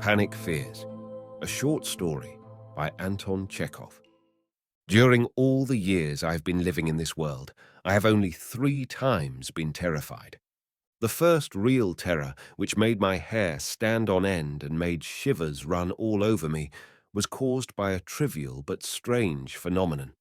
Panic Fears, a short story by Anton Chekhov. During all the years I've been living in this world, I have only 3 times been terrified. The first real terror, which made my hair stand on end and made shivers run all over me, was caused by a trivial but strange phenomenon.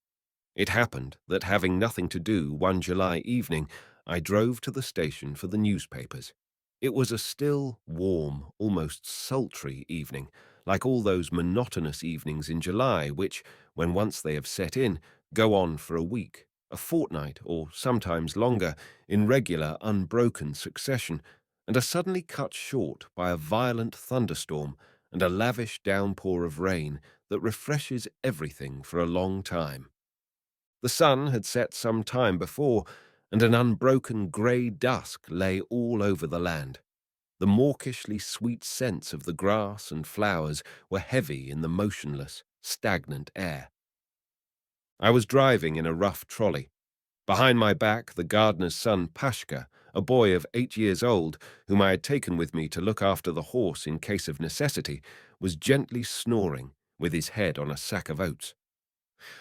It happened that, having nothing to do one July evening, I drove to the station for the newspapers. It was a still, warm, almost sultry evening, like all those monotonous evenings in July which, when once they have set in, go on for a week, a fortnight, or sometimes longer, in regular, unbroken succession, and are suddenly cut short by a violent thunderstorm and a lavish downpour of rain that refreshes everything for a long time. The sun had set some time before, and an unbroken grey dusk lay all over the land. The mawkishly sweet scents of the grass and flowers were heavy in the motionless, stagnant air. I was driving in a rough trolley. Behind my back, the gardener's son Pashka, a boy of 8 years old, whom I had taken with me to look after the horse in case of necessity, was gently snoring, with his head on a sack of oats.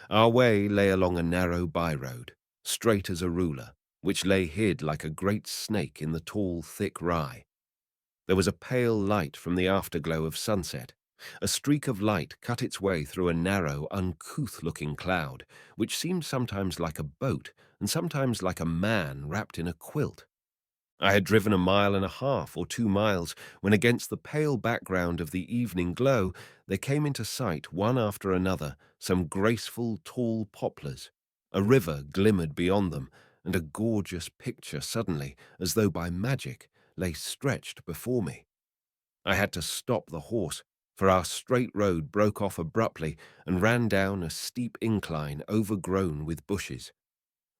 Our way lay along a narrow by-road, straight as a ruler, which lay hid like a great snake in the tall, thick rye. There was a pale light from the afterglow of sunset. A streak of light cut its way through a narrow, uncouth-looking cloud, which seemed sometimes like a boat and sometimes like a man wrapped in a quilt. I had driven 1.5 or 2 miles when, against the pale background of the evening glow, there came into sight, one after another, some graceful, tall poplars. A river glimmered beyond them, and a gorgeous picture suddenly, as though by magic, lay stretched before me. I had to stop the horse, for our straight road broke off abruptly and ran down a steep incline overgrown with bushes.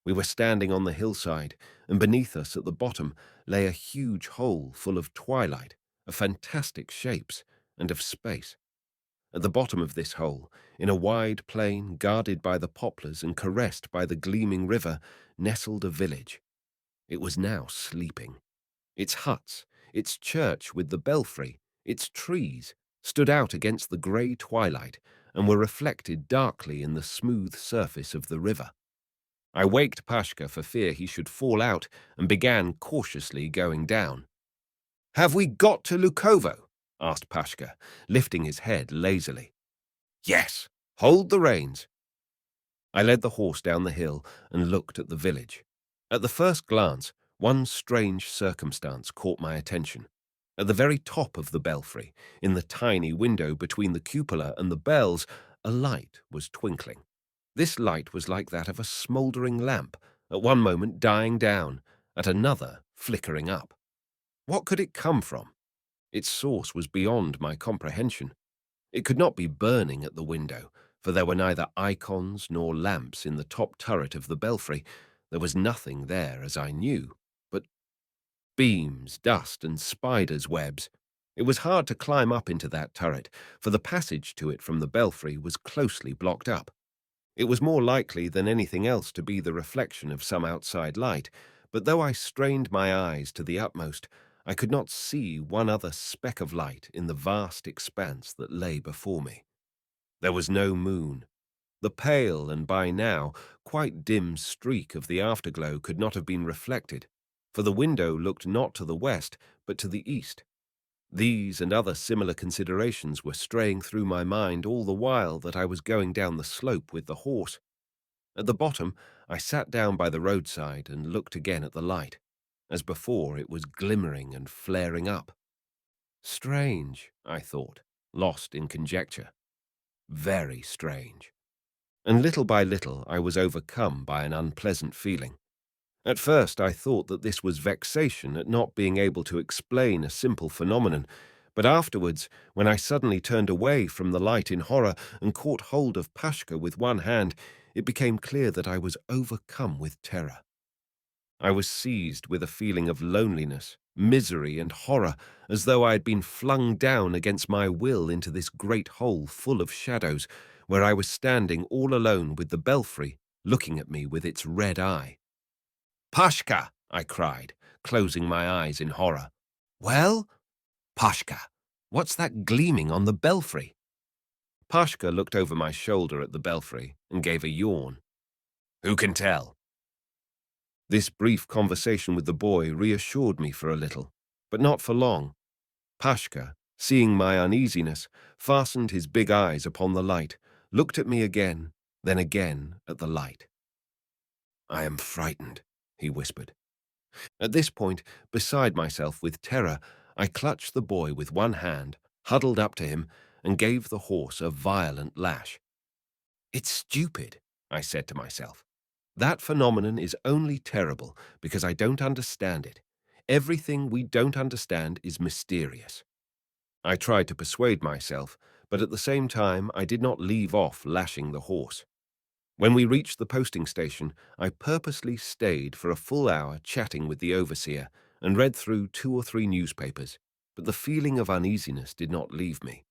We were standing on the hillside, and beneath us at the bottom lay a huge hole full of twilight, of fantastic shapes, and of space. At the bottom of this hole, in a wide plain guarded by the poplars and caressed by the gleaming river, nestled a village. It was now sleeping. Its huts, its church with the belfry, its trees, stood out against the grey twilight and were reflected darkly in the smooth surface of the river. I waked Pashka for fear he should fall out and began cautiously going down. "Have we got to Lukovo?" asked Pashka, lifting his head lazily. "Yes, hold the reins." I led the horse down the hill and looked at the village. At the first glance, one strange circumstance caught my attention. At the very top of the belfry, in the tiny window between the cupola and the bells, a light was twinkling. This light was like that of a smouldering lamp, at one moment dying down, at another flickering up. What could it come from? Its source was beyond my comprehension. It could not be burning at the window, for there were neither icons nor lamps in the top turret of the belfry. There was nothing there, as I knew, but beams, dust, and spiders' webs. It was hard to climb up into that turret, for the passage to it from the belfry was closely blocked up. It was more likely than anything else to be the reflection of some outside light, but though I strained my eyes to the utmost, I could not see one other speck of light in the vast expanse that lay before me. There was no moon. The pale and by now quite dim streak of the afterglow could not have been reflected, for the window looked not to the west but to the east. These and other similar considerations were straying through my mind all the while that I was going down the slope with the horse. At the bottom, I sat down by the roadside and looked again at the light. As before, it was glimmering and flaring up. Strange, I thought, lost in conjecture. Very strange. And little by little I was overcome by an unpleasant feeling. At first I thought that this was vexation at not being able to explain a simple phenomenon, but afterwards, when I suddenly turned away from the light in horror and caught hold of Pashka with one hand, it became clear that I was overcome with terror. I was seized with a feeling of loneliness, misery, and horror, as though I had been flung down against my will into this great hole full of shadows, where I was standing all alone with the belfry looking at me with its red eye. "Pashka!" I cried, closing my eyes in horror. "Well?" "Pashka, What's that gleaming on the belfry? Pashka looked over my shoulder at the belfry and gave a yawn. Who can tell? This brief conversation with the boy reassured me for a little, but not for long. Pashka, seeing my uneasiness, fastened his big eyes upon the light, looked at me again, then again at the light. I am frightened, he whispered. At this point, beside myself with terror, I clutched the boy with one hand, huddled up to him, and gave the horse a violent lash. It's stupid, I said to myself. That phenomenon is only terrible because I don't understand it. Everything we don't understand is mysterious. I tried to persuade myself, but at the same time I did not leave off lashing the horse. When we reached the posting station, I purposely stayed for a full hour chatting with the overseer and read through 2 or 3 newspapers, but the feeling of uneasiness did not leave me.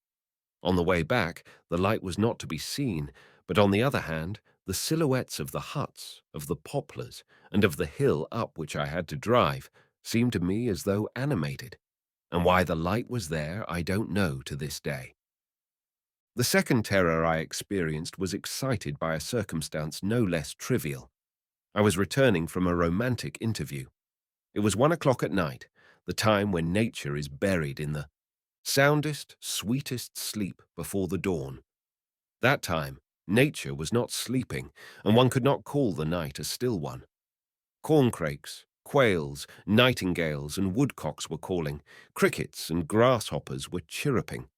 On the way back, the light was not to be seen, but on the other hand, the silhouettes of the huts, of the poplars, and of the hill up which I had to drive seemed to me as though animated, and why the light was there I don't know to this day. The second terror I experienced was excited by a circumstance no less trivial. I was returning from a romantic interview. It was 1 o'clock at night, the time when nature is buried in the soundest, sweetest sleep before the dawn. That time, nature was not sleeping, and one could not call the night a still one. Corncrakes, quails, nightingales, and woodcocks were calling, crickets and grasshoppers were chirruping.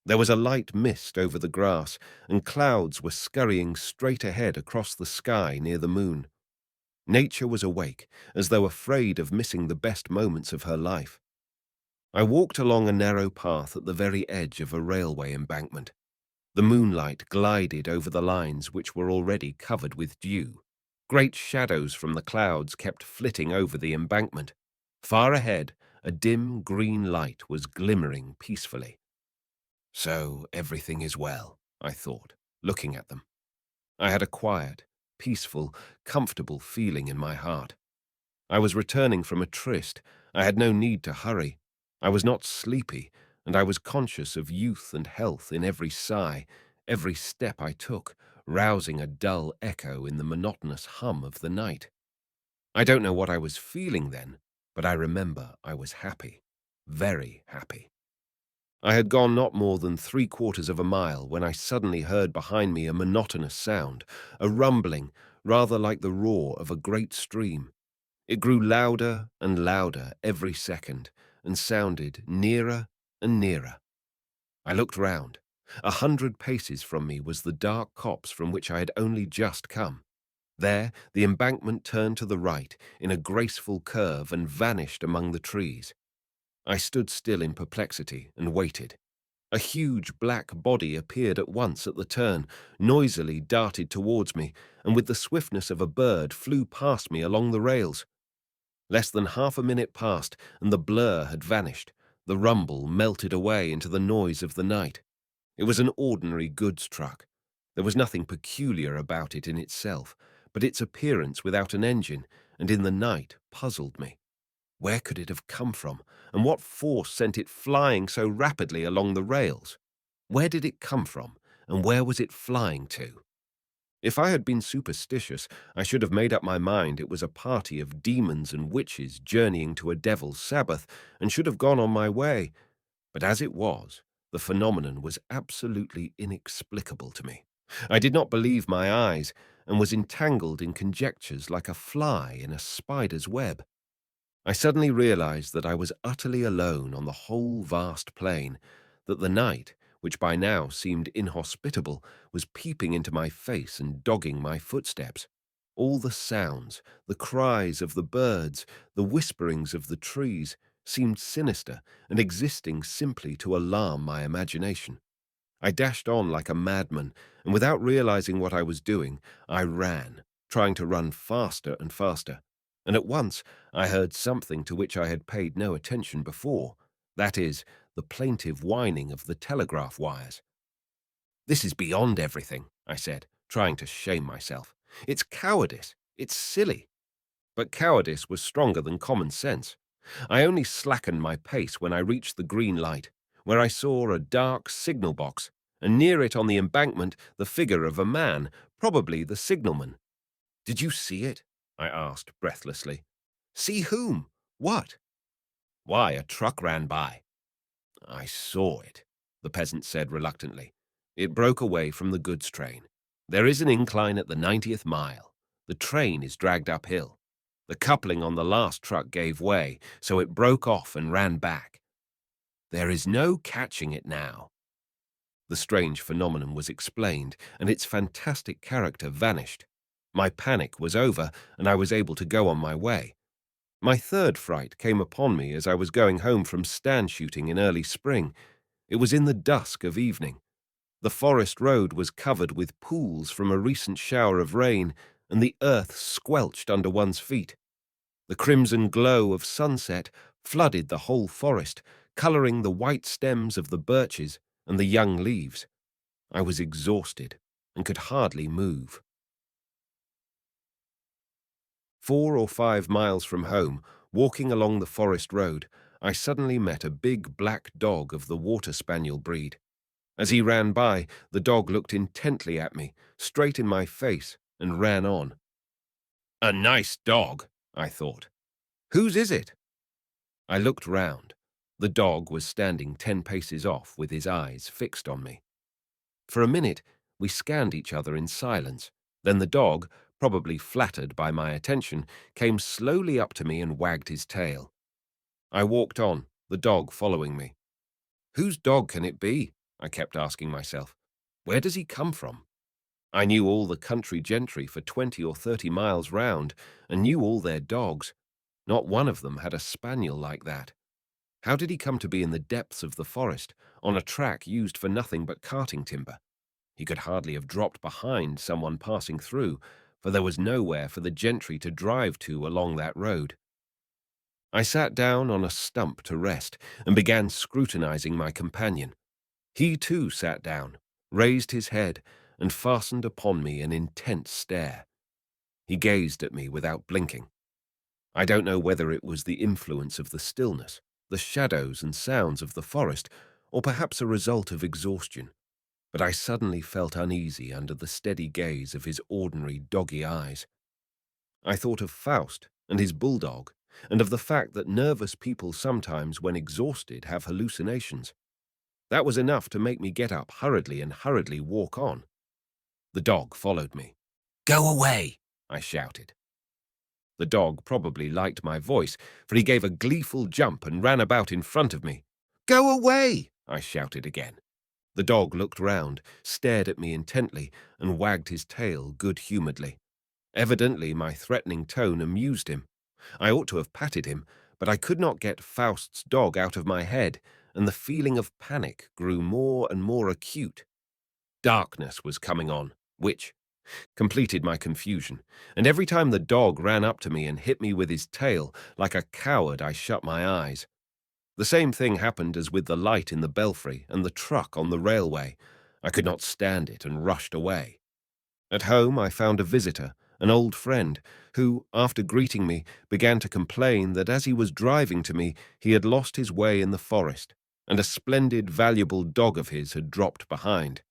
There was a light mist over the grass, and clouds were scurrying straight ahead across the sky near the moon. Nature was awake, as though afraid of missing the best moments of her life. I walked along a narrow path at the very edge of a railway embankment. The moonlight glided over the lines which were already covered with dew. Great shadows from the clouds kept flitting over the embankment. Far ahead, a dim green light was glimmering peacefully. So everything is well, I thought, looking at them. I had a quiet, peaceful, comfortable feeling in my heart. I was returning from a tryst. I had no need to hurry. I was not sleepy, and I was conscious of youth and health in every sigh, every step I took, rousing a dull echo in the monotonous hum of the night. I don't know what I was feeling then, but I remember I was happy, very happy. I had gone not more than 3/4 of a mile when I suddenly heard behind me a monotonous sound, a rumbling, rather like the roar of a great stream. It grew louder and louder every second, and sounded nearer and nearer. I looked round. 100 paces from me was the dark copse from which I had only just come. There, the embankment turned to the right in a graceful curve and vanished among the trees. I stood still in perplexity and waited. A huge black body appeared at once at the turn, noisily darted towards me, and with the swiftness of a bird flew past me along the rails. Less than half a minute passed, and the blur had vanished. The rumble melted away into the noise of the night. It was an ordinary goods truck. There was nothing peculiar about it in itself, but its appearance without an engine, and in the night, puzzled me. Where could it have come from, and what force sent it flying so rapidly along the rails? Where did it come from, and where was it flying to? If I had been superstitious, I should have made up my mind it was a party of demons and witches journeying to a devil's sabbath, and should have gone on my way. But as it was, the phenomenon was absolutely inexplicable to me. I did not believe my eyes, and was entangled in conjectures like a fly in a spider's web. I suddenly realized that I was utterly alone on the whole vast plain, that the night, which by now seemed inhospitable, was peeping into my face and dogging my footsteps. All the sounds, the cries of the birds, the whisperings of the trees, seemed sinister and existing simply to alarm my imagination. I dashed on like a madman, and without realizing what I was doing, I ran, trying to run faster and faster. And at once I heard something to which I had paid no attention before, that is, the plaintive whining of the telegraph wires. This is beyond everything, I said, trying to shame myself. It's cowardice. It's silly. But cowardice was stronger than common sense. I only slackened my pace when I reached the green light. where I saw a dark signal box, and near it on the embankment the figure of a man, probably the signalman. "Did you see it?" I asked breathlessly. "See whom? What?" "Why, a truck ran by." "I saw it," the peasant said reluctantly. "It broke away from the goods train. There is an incline at the 90th mile. The train is dragged uphill. The coupling on the last truck gave way, so it broke off and ran back. There is no catching it now." The strange phenomenon was explained, and its fantastic character vanished. My panic was over, and I was able to go on my way. My third fright came upon me as I was going home from stand shooting in early spring. It was in the dusk of evening. The forest road was covered with pools from a recent shower of rain, and the earth squelched under one's feet. The crimson glow of sunset flooded the whole forest, colouring the white stems of the birches and the young leaves. I was exhausted and could hardly move. 4 or 5 miles from home, walking along the forest road, I suddenly met a big black dog of the water spaniel breed. As he ran by, the dog looked intently at me, straight in my face, and ran on. "A nice dog," I thought. "Whose is it?" I looked round. The dog was standing 10 paces off with his eyes fixed on me. For a minute, we scanned each other in silence. Then the dog, probably flattered by my attention, came slowly up to me and wagged his tail. I walked on, the dog following me. Whose dog can it be? I kept asking myself. Where does he come from? I knew all the country gentry for 20 or 30 miles round, and knew all their dogs. Not one of them had a spaniel like that. How did he come to be in the depths of the forest, on a track used for nothing but carting timber? He could hardly have dropped behind someone passing through, for there was nowhere for the gentry to drive to along that road. I sat down on a stump to rest and began scrutinizing my companion. He too sat down, raised his head, and fastened upon me an intense stare. He gazed at me without blinking. I don't know whether it was the influence of the stillness, the shadows and sounds of the forest, or perhaps a result of exhaustion, but I suddenly felt uneasy under the steady gaze of his ordinary doggy eyes. I thought of Faust and his bulldog, and of the fact that nervous people sometimes, when exhausted, have hallucinations. That was enough to make me get up hurriedly and hurriedly walk on. The dog followed me. "Go away!" I shouted. The dog probably liked my voice, for he gave a gleeful jump and ran about in front of me. "Go away!" I shouted again. The dog looked round, stared at me intently, and wagged his tail good-humouredly. Evidently my threatening tone amused him. I ought to have patted him, but I could not get Faust's dog out of my head, and the feeling of panic grew more and more acute. Darkness was coming on, which completed my confusion, and every time the dog ran up to me and hit me with his tail, like a coward I shut my eyes. The same thing happened as with the light in the belfry and the truck on the railway. I could not stand it and rushed away. At home I found a visitor, an old friend, who, after greeting me, began to complain that as he was driving to me, he had lost his way in the forest, and a splendid, valuable dog of his had dropped behind.